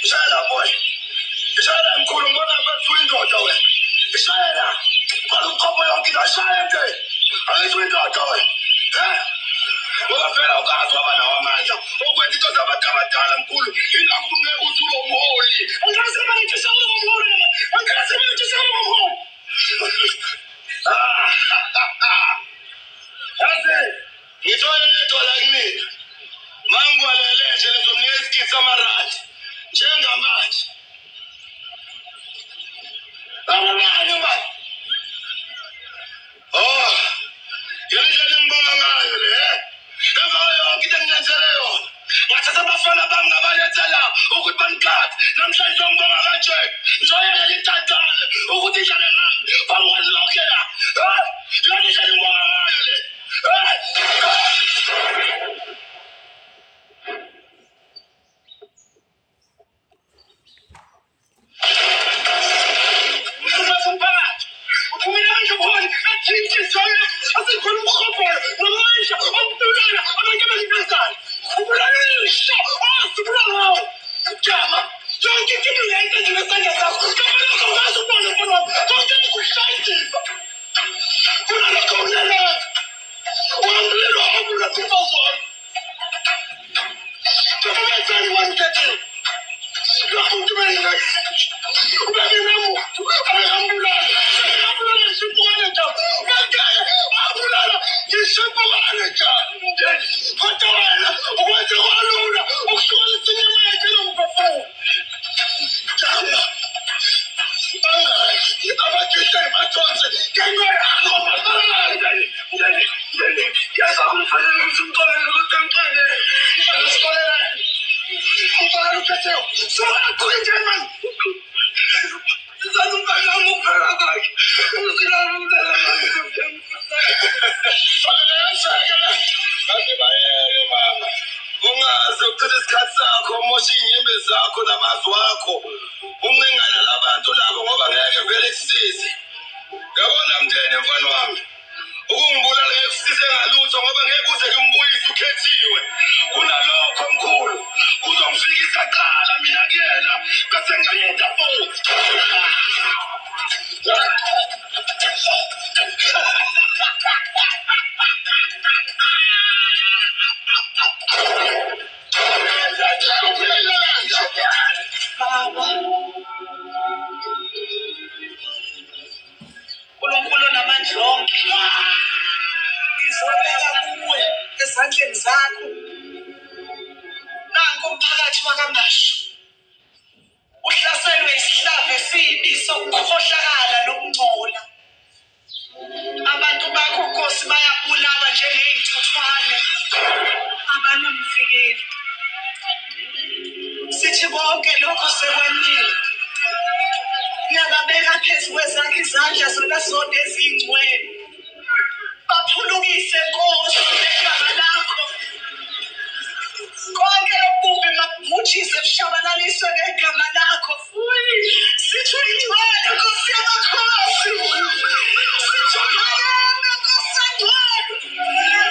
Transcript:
Ishayela boy. Ishayela mkhulu ngibona ngathi uyindoda wena. Ishayela. Kwalo umkhopho yonke ishayela nje. Angithi uyindoda wena. Ngoba phela ukazi waba nawo amandla okwenza into zabantu abadala mkhulu. Ingakho ungeke uthi umholi. Angikaze ngibone nje sawule umholi noma. Angikaze ngibone nje sawule umholi. Yazi, ngithola ledwa la kimi. Mangwalele nje lezo mnezikitsa amarati. Njengamanje. Abanye manje. Oh. Yelindlela engibonga ngayo le. Emva yonke into enginenzele yona. Ngathatha abafana bami ngabaletha la ukuthi bangiqhathe. Namhlanje ngibonga kanje. Ngizoyeka ngithandane ukuthi idlale ngami. Bangwalokhe la. Yelindlela engibonga ngayo le. Ungaze ukuchitha isikhathi sakho umoshe iy'nyimbi zakho namazwi wakho uncingana labantu labo ngoba ngeke vele kusize. Yabona mndeni mfana wami ukungibulala ngeke kusize ngalutho ngoba ngeke uze kumbuyise ukhethiwe. Kunalokho mkhulu kuzongifikisa qala mina kuyena bese ngiyenda futhi. uNkulunkulu onamandla onke ngizobeka kuwe ezandleni zakho. Nanku umphakathi wakaMashu uhlaselwe isihlava esibi sokukhohlakala nokungcola. Abantu bakho Nkosi bayabulawa njengey'ntuthwane abanamvikeli. Sithi konke lokho sekwanele. Ngiyababeka phezu kwezakho izandla zona zonke eziyingcwele. Baphulukise Nkosi ngegama lakho. Konke lobubi mabhujise bushabalaliswe ngegama lakho. Sithi uyingcwele Nkosi yamakhosi. Sithi uphakeme Nkosi engcwele.